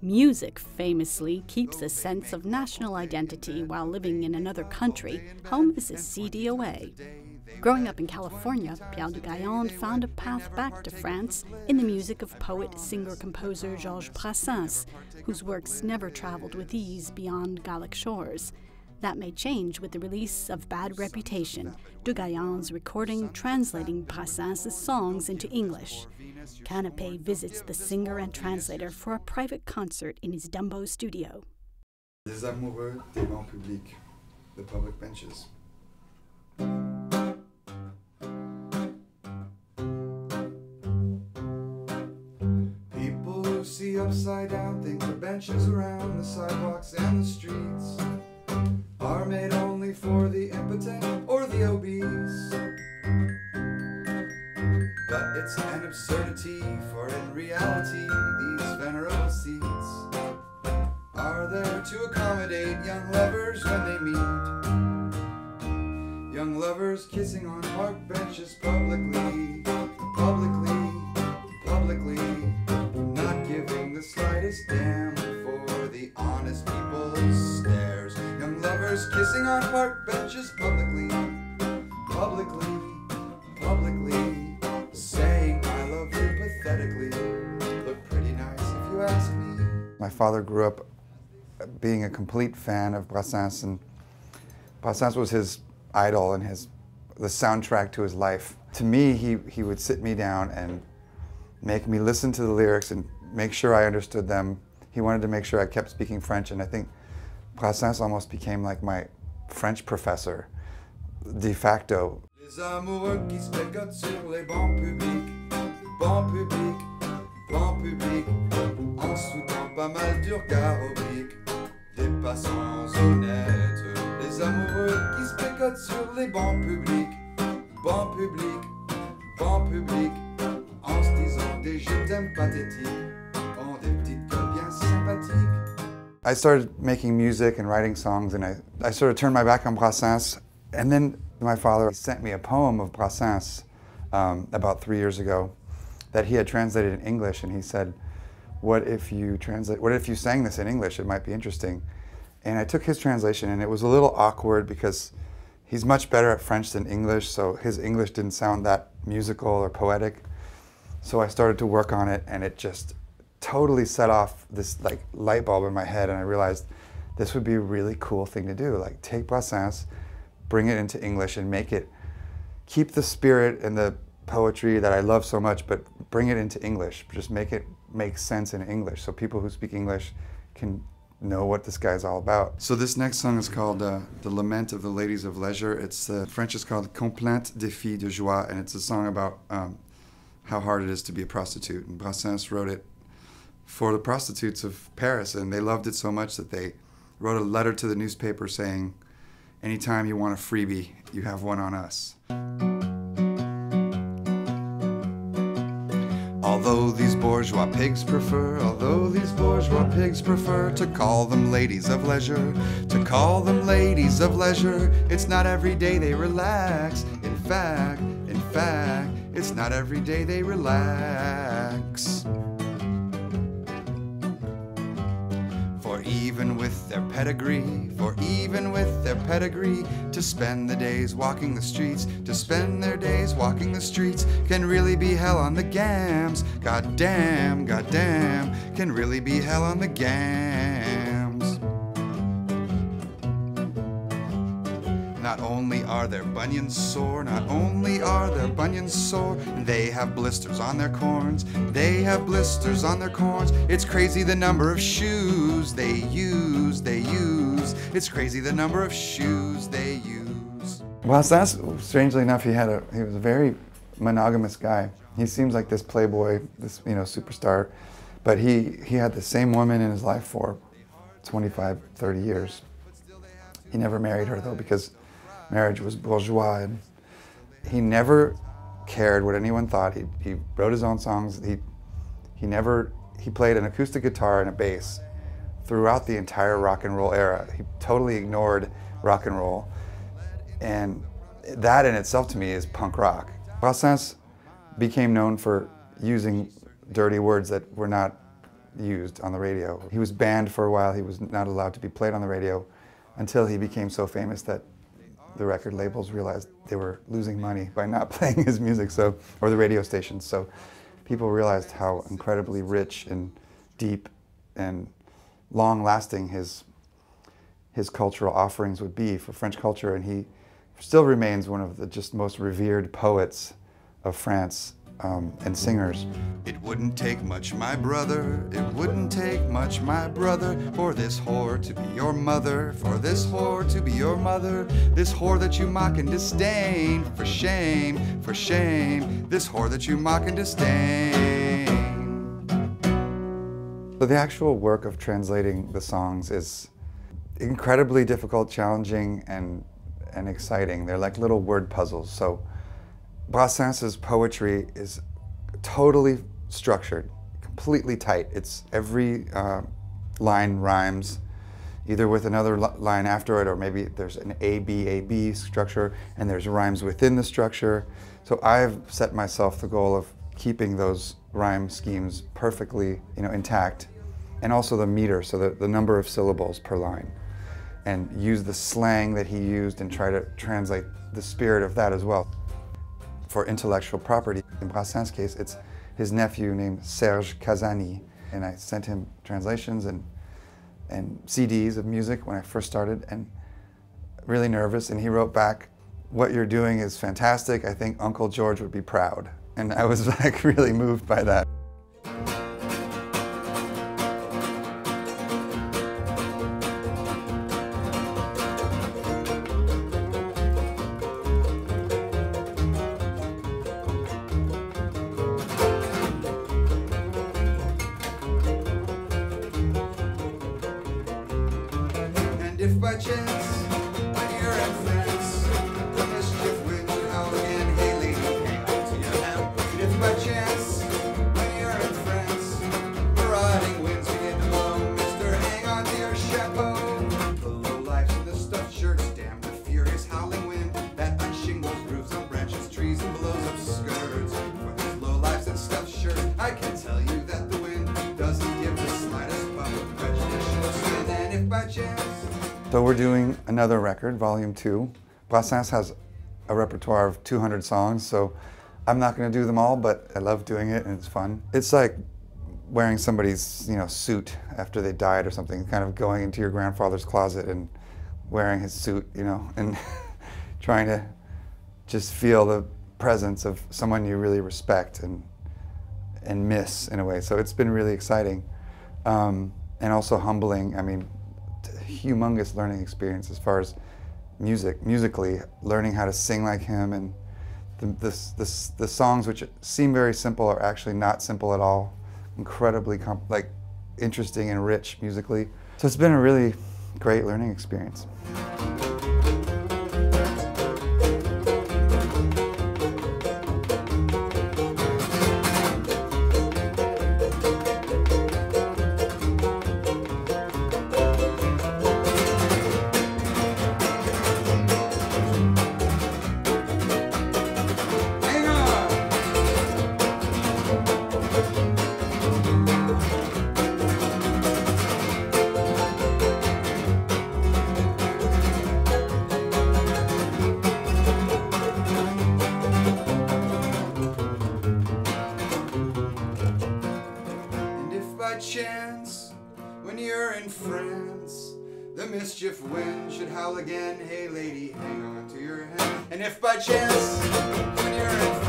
Music famously keeps a sense of national identity while living in another country. Home is a CD away. Growing up in California, Pierre De Gaillande found a path back to France in the music of poet, singer-composer George Brassens, whose works never traveled with ease beyond Gallic shores. That may change with the release of Bad Reputation, De Gaillande's recording translating Brassens' songs into English. Canapé visits the singer and translator for a private concert in his Dumbo studio. Les amoureux des bancs publics, the public benches. People who see upside down think the benches around the sidewalks and the streets are made only for the impotent or the obese. But it's an absurdity, for in reality these venerable seats are there to accommodate young lovers when they meet. Young lovers kissing on park benches publicly, not giving the slightest damn for the honest people's stares. Young lovers kissing on park benches publicly, saying I love you pathetically. Look pretty nice if you ask me. My father grew up being a complete fan of Brassens, and Brassens was his idol and the soundtrack to his life. To me, he would sit me down and make me listen to the lyrics and make sure I understood them. He wanted to make sure I kept speaking French, and I think Brassens almost became like my French professor, de facto. Les amoureux qui se pégotent sur les bancs publics, en soutant pas mal du regard oblique des passants honnêtes. Les amoureux qui se pégotent sur les bancs publics, en se disant des je t'aime pathétiques, ont des petites gueules bien sympathiques. I started making music and writing songs, and I sort of turned my back on Brassens, and then my father sent me a poem of Brassens about 3 years ago that he had translated in English, and he said, what if you sang this in English? It might be interesting. And I took his translation, and it was a little awkward because he's much better at French than English, so his English didn't sound that musical or poetic. So I started to work on it, and it just totally set off this like light bulb in my head, and I realized this would be a really cool thing to do. Like, take Brassens, bring it into English, and keep the spirit and the poetry that I love so much, but bring it into English. Just make it make sense in English, so people who speak English can know what this guy's all about. So this next song is called The Lament of the Ladies of Leisure. It's French is called Complainte des filles de joie, and it's a song about how hard it is to be a prostitute. And Brassens wrote it for the prostitutes of Paris, and they loved it so much that they wrote a letter to the newspaper saying, anytime you want a freebie, you have one on us. Although these bourgeois pigs prefer to call them ladies of leisure, it's not every day they relax. In fact, it's not every day they relax. For even with their pedigree, to spend their days walking the streets, can really be hell on the gams. Goddamn, can really be hell on the gams. Not only are their bunions sore, they have blisters on their corns. It's crazy the number of shoes they use. It's crazy the number of shoes they use. Brassens, strangely enough, he was a very monogamous guy. He seems like this playboy, this superstar, but he had the same woman in his life for 25, 30 years. He never married her though, because marriage was bourgeois, and he never cared what anyone thought. He wrote his own songs. He played an acoustic guitar and a bass throughout the entire rock and roll era. He totally ignored rock and roll, and that in itself to me is punk rock. Brassens became known for using dirty words that were not used on the radio. He was banned for a while. He was not allowed to be played on the radio until he became so famous that the record labels realized they were losing money by not playing his music, or the radio stations. So people realized how incredibly rich and deep and long-lasting his cultural offerings would be for French culture, and he still remains one of the just most revered poets of France and singers. It wouldn't take much, my brother, it wouldn't take much, my brother, for this whore to be your mother, for this whore to be your mother, this whore that you mock and disdain, for shame, this whore that you mock and disdain. So the actual work of translating the songs is incredibly difficult, challenging, and exciting. They're like little word puzzles. So Brassens's poetry is totally structured, completely tight. It's every line rhymes, either with another line after it, or maybe there's an A-B structure, and there's rhymes within the structure. So I've set myself the goal of keeping those rhyme schemes perfectly, intact, and also the meter, so the number of syllables per line, and use the slang that he used and try to translate the spirit of that as well. For intellectual property, in Brassens' case, it's his nephew named Serge Kazani, and I sent him translations and CDs of music when I first started, and really nervous, and he wrote back, "What you're doing is fantastic. I think Uncle George would be proud." And I was like really moved by that. If by chance, when you're in France, the mischief wins you out again, hey lady, hang on to your hand. If by chance, when you're in France, marauding winds begin to blow, Mr. Hang on to your chapeau. The low lights and the stuffed shirts, damn the furious howling wind that unshingles roofs on branches, trees, and blows up skirts. For these low lights and stuffed shirts, I can tell you that the wind doesn't give the slightest puff of prejudice. And then if by chance, So we're doing another record, Volume 2. Brassens has a repertoire of 200 songs, so I'm not going to do them all, but I love doing it and it's fun. It's like wearing somebody's suit after they died or something, kind of going into your grandfather's closet and wearing his suit, and trying to just feel the presence of someone you really respect and miss in a way. So it's been really exciting and also humbling. I mean, humongous learning experience as far as musically, learning how to sing like him, and the songs which seem very simple are actually not simple at all, incredibly interesting and rich musically. So it's been a really great learning experience. Chance, when you're in France, the mischief wind should howl again, hey lady, hang on to your hand. And if by chance, when you're in